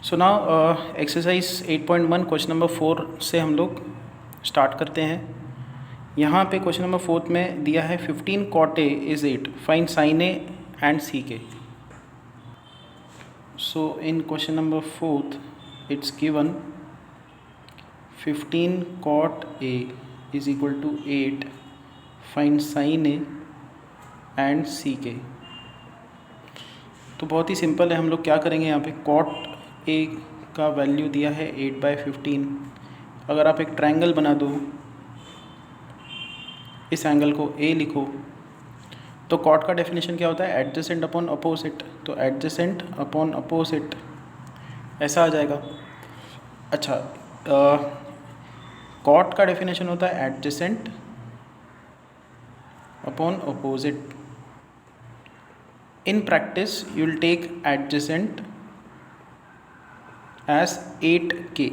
So now exercise 8.1 question number 4 से हम लोग स्टार्ट करते हैं। यहाँ पे क्वेश्चन नंबर 4 में दिया है 15 cot A is 8, find sin A and sec A। So in question number 4 it's given 15 cot A is equal to 8, find sin A and sec A। तो बहुत ही सिंपल है, हम लोग क्या करेंगे, यहाँ पे cot A का वैल्यू दिया है 8/15। अगर आप एक ट्रायंगल बना दो, इस एंगल को A लिखो, तो cot का डेफिनेशन क्या होता है, एडजेसेंट अपॉन अपोजिट। तो एडजेसेंट अपॉन अपोजिट ऐसा आ जाएगा। अच्छा, cot का डेफिनेशन होता है adjacent upon opposite. In practice, you will take adjacent as 8k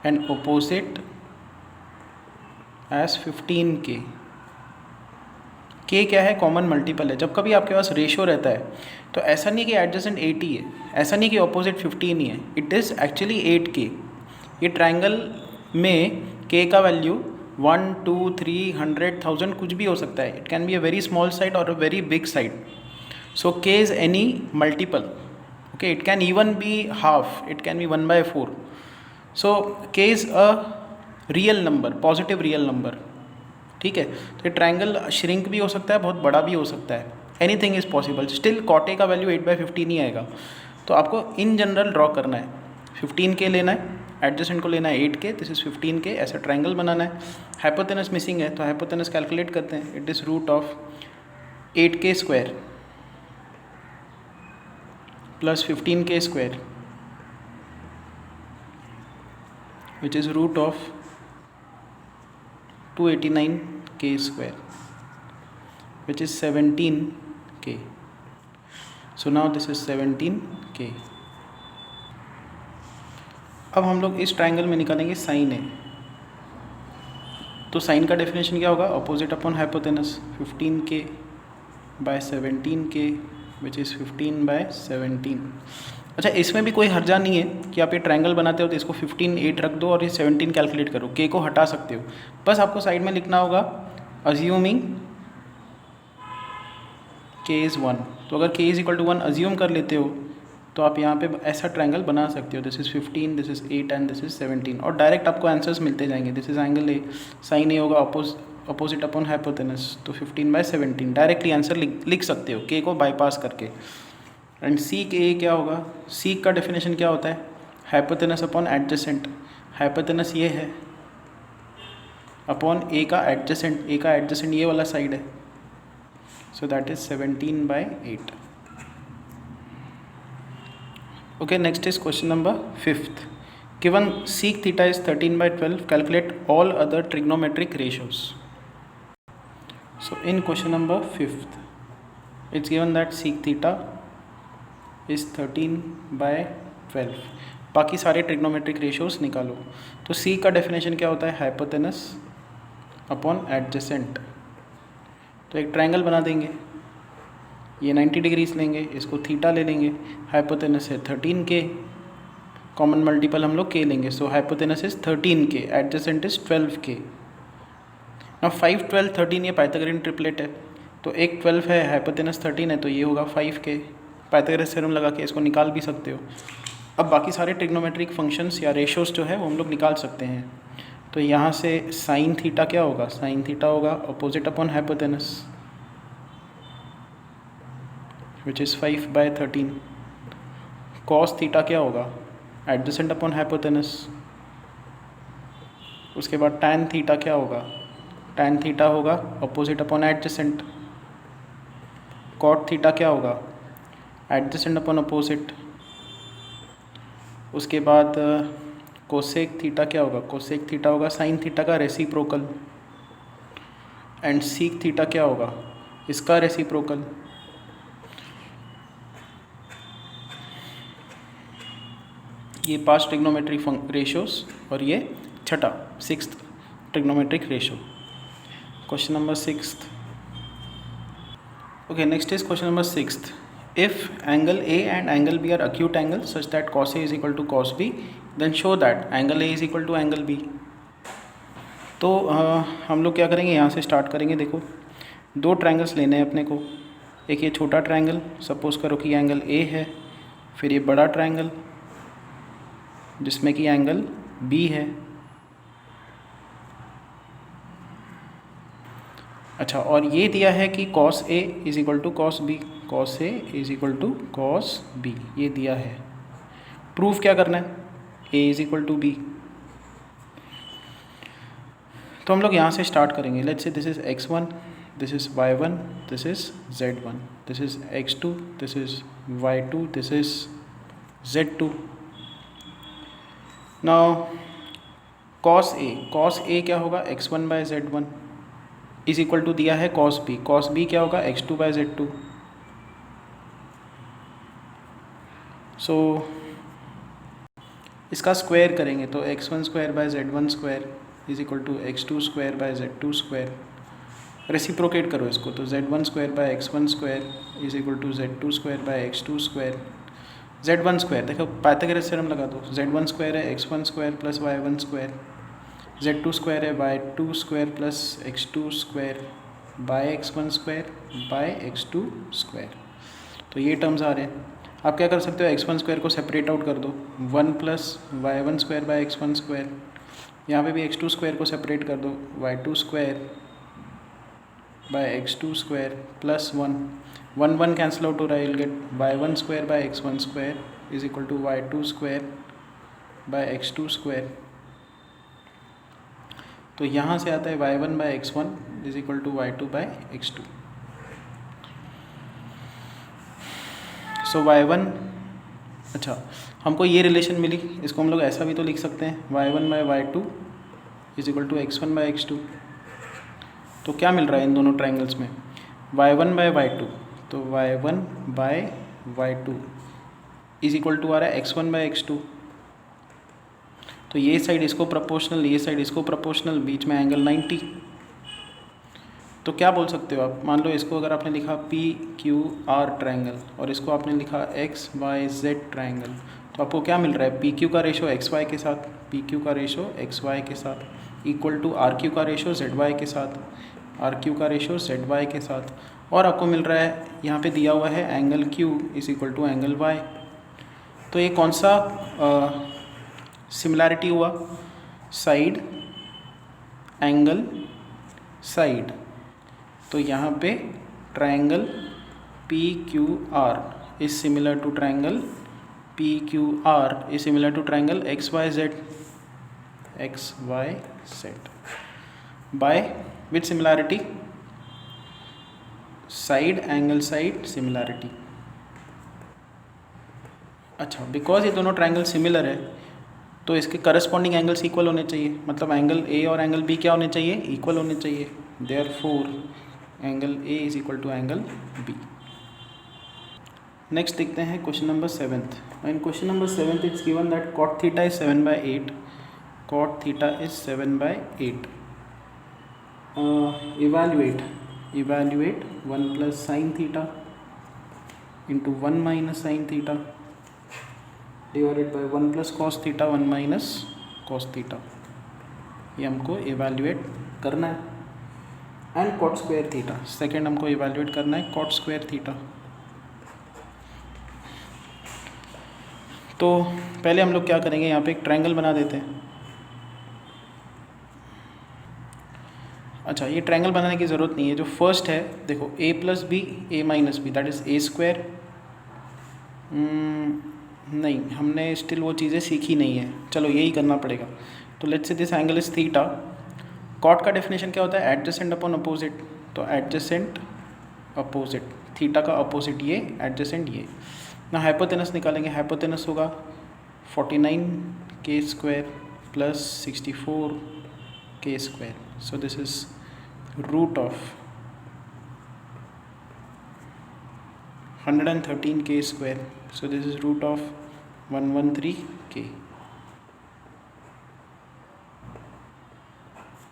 and opposite as 15k। k क्या है, कॉमन मल्टीपल है। जब कभी आपके पास रेशो रहता है तो ऐसा नहीं कि एडजेसेंट 8 ही है, ऐसा नहीं कि ऑपोजिट 15 ही है, इट इज़ एक्चुअली 8k। ये ट्रायंगल में k का वैल्यू 1, 2, 3, 100, 1000 कुछ भी हो सकता है। It can be a very small side और a very big side. So k is any multiple, okay, it can even be half, it can be 1/4. So k is a real number, positive real number, ठीक है। तो ये triangle shrink भी हो सकता है, बहुत बड़ा भी हो सकता है, anything is possible. Still cot A का वैल्यू 8/15 ही आएगा। तो आपको इन जनरल ड्रॉ करना है, 15k लेना है, एडजेसेंट को लेना है 8k, दिस इज़ 15k, ऐसा ट्रायंगल बनाना है। हाइपोटेनस मिसिंग है, तो हाइपोटेनस कैलकुलेट करते हैं। It is root of 8k square plus 15k square, which is root of 289k square, which is 17k. So now this is 17k। अब हम लोग इस ट्रायंगल में निकालेंगे साइन ए। तो साइन का डेफिनेशन क्या होगा, opposite upon hypotenuse. 15k by 17k which is 15/17। अच्छा, इसमें भी कोई हर्जा नहीं है कि आप ये ट्रायंगल बनाते हो तो इसको 15, 8 रख दो और ये 17 कैलकुलेट करो, k को हटा सकते हो। बस आपको साइड में लिखना होगा अज्यूमिंग k इज़ 1। तो अगर k is equal to 1 assume कर लेते हो तो आप यहाँ पे ऐसा ट्रायंगल बना सकते हो। This is 15, this is 8 and this is 17, और डायरेक्ट आपको आंसर्स मिलते जाएंगे। This is angle A, sine A होगा अपोजिट अपॉन हाइपोटेनस, तो 15/17 डायरेक्टली आंसर लिख सकते हो k को बाईपास करके। एंड सीक ए क्या होगा, सीक का डेफिनेशन क्या होता है, हाइपोटेनस अपॉन एडजेसेंट। हाइपोटेनस ये है अपॉन ए का एडजेसेंट, ए का एडजेसेंट ये वाला साइड है, so that is 17/8। Okay, next is question number 5th। Given seek theta is 13/12, calculate all other trigonometric ratios. So in question number 5th, it's given that sec theta is 13/12। बाकी सारे trigonometric ratios निकालो। तो सी का definition क्या होता है, hypotenuse upon adjacent. तो एक ट्रायंगल बना देंगे, ये 90 डिग्रीज लेंगे, इसको थीटा ले लेंगे, हाइपोटेनस है 13k, कॉमन मल्टीपल हम लोग k लेंगे, so hypotenuse is 13k, adjacent is 12k। ना 5, 12, 13 ये पाइथागोरियन ट्रिपलेट है, तो एक 12 है, हाइपोटेनस 13 है, तो ये होगा 5k। पाइथागोरस थ्योरम लगा के इसको निकाल भी सकते हो। अब बाकी सारे ट्रिग्नोमेट्रिक फंक्शंस या रेशियोज जो है वो हम लोग निकाल सकते हैं। तो यहाँ से साइन थीटा क्या होगा, साइन थीटा होगा opposite upon hypotenuse, which is 5/13। Cos theta क्या होगा, एडजेसेंट अपॉन हाइपोटेनस। उसके बाद टैन थीटा क्या होगा, टैन थीटा होगा opposite upon adjacent. Cot theta क्या होगा, एडजेसेंट अपॉन अपोजिट। उसके बाद कोसेक थीटा क्या होगा, कोसेक थीटा होगा साइन थीटा का रेसिप्रोकल। एंड सीक थीटा क्या होगा, इसका रेसिप्रोकल। ये 5 ट्रिग्नोमेट्रिक रेशियोज और ये छठा 6th trigonometric ratio. Question number 6th. Okay, next is question number 6th. If angle A and angle B are acute angles such that cos A is equal to cos B, then show that angle A is equal to angle B. तो हम लोग क्या करेंगे, यहाँ से start करेंगे. देखो, दो ट्रायंगल्स लेने हैं अपने को. एक ये छोटा ट्रायंगल, सपोज करो कि एंगल A है. फिर ये बड़ा ट्रायंगल जिसमें कि एंगल B है. अच्छा, और ये दिया है कि cos A is equal to cos B. cos A is equal to cos B ये दिया है. प्रूफ क्या करना है? A is equal to B. तो हम लोग यहाँ से स्टार्ट करेंगे. Let's say this is x1, this is y1, this is z1, this is x2, this is y2, this is z2. Now cos A क्या होगा? x1 bye z1 is equal to दिया है cos B क्या होगा? x2 bye z2. सो इसका square करेंगे तो x1 square by z1 square is equal to x2 square by z2 square. Reciprocate करो इसको तो z1 square by x1 square is equal to z2 square by x2 square. z1 square देखो, Pythagoras theorem लगा दो. z1 square है x1 square plus y1 square. z2 square है y2 square plus x2 square by x1 square by x2 square. तो ये terms आ रहे हैं. आप क्या कर सकते हो? x1 स्क्वायर को सेपरेट आउट कर दो. 1 plus y1 square by x1 square. यहाँ पे भी x2 स्क्वायर को सेपरेट कर दो. y2 square by x2 square plus 1 cancel out हो रहा है. Will get y1 square by x1 square is equal to y2 square by x2 square. तो यहाँ से आता है y1 by x1 is equal to y2 by x2. So y1, अच्छा हमको ये रिलेशन मिली, इसको हम लोग ऐसा भी तो लिख सकते हैं y1 by y2 is equal to x1 by x2. तो क्या मिल रहा है इन दोनों ट्रायंगल्स में? y1 बाय y2, तो y1 by y2 is equal to आ रहा है x1 बाय x2. तो ये साइड इसको प्रोपोर्शनल, ये साइड इसको प्रोपोर्शनल, बीच में एंगल 90. तो क्या बोल सकते हो आप? मान लो इसको अगर आपने लिखा PQR ट्रायंगल और इसको आपने लिखा XYZ ट्रायंगल, तो आपको क्या मिल रहा है? PQ का रेशो XY के साथ, PQ का रेशो XY के साथ इक्वल टू RQ का रेशो ZY के साथ, RQ का रेशो ZY के साथ. और आपको मिल रहा है यहाँ पे दिया हुआ है angle Q is equal to angle Y. तो ये कौन सा सिमिलैरिटी हुआ? Side angle side. तो यहाँ पे triangle PQR is similar to triangle PQR is similar to triangle XYZ by which similarity? Side angle side similarity. अच्छा, बिकॉज ये दोनों ट्रायंगल सिमिलर है तो इसके करस्पॉन्डिंग एंगल्स इक्वल होने चाहिए. मतलब एंगल A और एंगल B क्या होने चाहिए? इक्वल होने चाहिए. Therefore angle A is equal to angle B. Next देखते हैं question number 7th. In question number 7th it's given that cot theta is 7/8. cot theta is 7/8. evaluate 1 plus sine theta into 1 minus sine theta divided by 1 plus cos theta 1 minus cos theta. ये हमको evaluate करना है. And cot square theta, second हमको evaluate करना है cot square theta. तो पहले हम लोग क्या करेंगे, यहाँ पे एक ट्रायंगल बना देते हैं. अच्छा, ये ट्रायंगल बनाने की ज़रूरत नहीं है. जो फर्स्ट है देखो, a plus B a minus B that is a square. नहीं, हमने स्टिल वो चीज़ें सीखी नहीं है. चलो यही करना पड़ेगा. तो let's say this angle is theta. Cot का डेफिनेशन क्या होता है? Adjacent upon opposite. तो एडजेसेंट अपोजिट, थीटा का अपोजिट ये, एडजेसेंट ये. ना हाइपोटेनस निकालेंगे. हाइपोटेनस होगा 49k square plus 64k square. So this is root of 113k square. So this is root of 113k.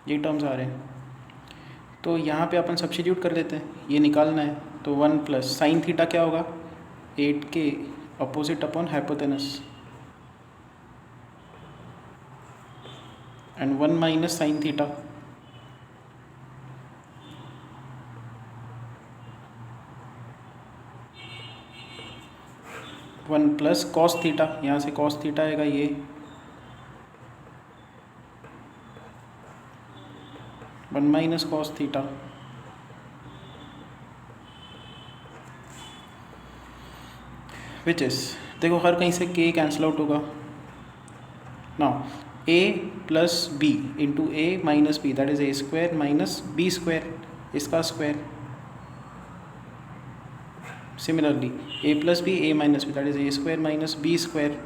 ये टर्म्स आ रहे हैं. तो यहाँ पे अपन सब्स्टिट्यूट कर देते हैं. ये निकालना है तो 1 प्लस साइन थीटा क्या होगा? 8k opposite upon hypotenuse and 1 minus sin theta. One plus cos theta, यहाँ से कॉस थीटा आएगा ये, one minus cos theta, which is, देखो हर कहीं से k कैंसिल आउट होगा. Now a plus B into A minus B, that is A square minus B square, इसका square. Similarly, a plus b, a minus b, that is a square minus b square,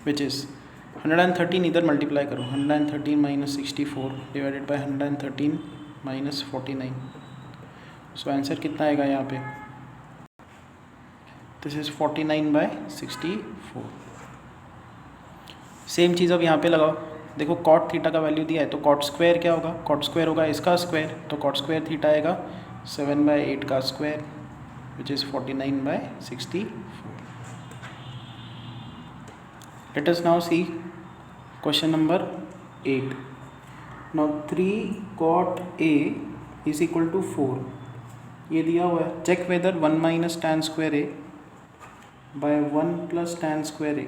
which is 113. इधर multiply करो, 113 minus 64 divided by 113 minus 49. So answer कितना आएगा यहाँ पे? This is 49 by 64. Same चीज़ अब यहाँ पे लगाओ. देखो कॉट थीटा का वैल्यू दिया है, तो कॉट स्क्वायर क्या होगा? कॉट स्क्वायर होगा इसका स्क्वायर, तो कॉट स्क्वायर थीटा आएगा 7/8 का स्क्वायर, which is 49/64. Let us now see question number 8. Now 3 cot A is equal to 4, ये दिया हुआ है. Check whether 1 minus tan square A बाय 1 plus tan square A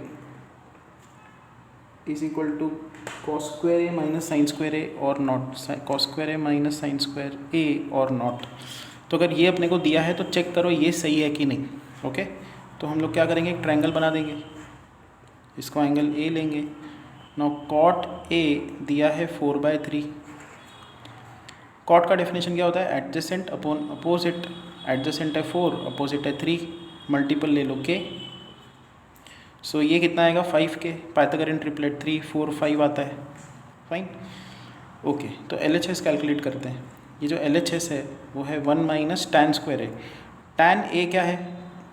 is equal to cos square A minus sin square A और not, cos square A minus sin square A और not. तो अगर ये अपने को दिया है तो चेक करो ये सही है कि नहीं. ओके, तो हम लोग क्या करेंगे, एक ट्रायंगल बना देंगे, इसको एंगल A लेंगे. नाउ cot A दिया है 4/3. cot का डेफिनेशन क्या होता है? Adjacent upon opposite. एडजेसेंट है 4, अपोजिट है 3, मल्टीपल ले लो k. सो ये कितना आएगा? 5k. पाइथागोरियन ट्रिपलेट 3 4 5 आता है. फाइन. ओके, तो LHS कैलकुलेट करते हैं. ये जो LHS है वो है 1 minus tan square A. tan A क्या है?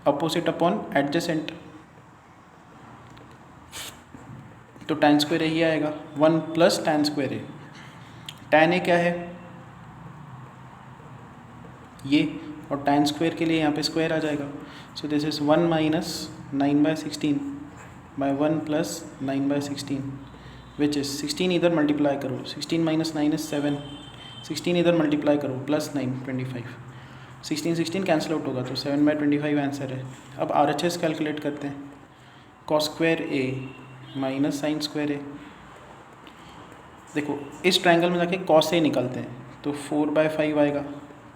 अपोजिट अपॉन एडजेसेंट, तो tan square A ही आएगा. 1 plus tan square A. tan A क्या है? ये, और tan square के लिए यहाँ पे स्क्वायर आ जाएगा. सो this is 1 minus 9/16 by 1 plus 9/16, which is 16 इधर मल्टीप्लाई करो, 16 minus 9 is 7, 16 इधर मल्टीप्लाई करो, प्लस 9 25, 16 कैंसिल आउट होगा, तो 7/25 आंसर है. अब RHS कैलकुलेट करते हैं. cos square A minus sine square A. देखो इस ट्रायंगल में जाके cos A निकालते हैं, तो 4/5 आएगा.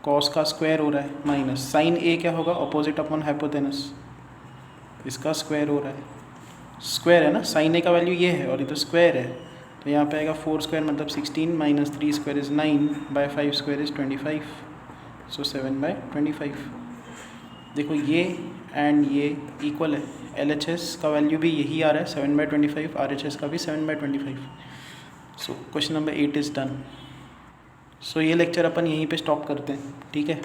cos का स्क्वायर हो रहा है माइनस साइन A क्या होगा? अपोजिट अपॉन हाइपोटेनस, इसका स्क्वायर हो रहा है. स्क्वायर है ना, साइन A का वैल्यू ये है और ये तो स्क्वायर है, तो यहाँ पे आएगा 4 स्क्वायर मतलब 16 minus 3 square is 9/5 square is 25. सो 7/25. देखो ये एंड ये इक्वल है. LHS का वैल्यू भी यही आ रहा है 7/25, RHS का भी 7/25. So question number 8 is done. So ये लेक्चर अपन यहीं पे स्टॉप करते हैं. ठीक है.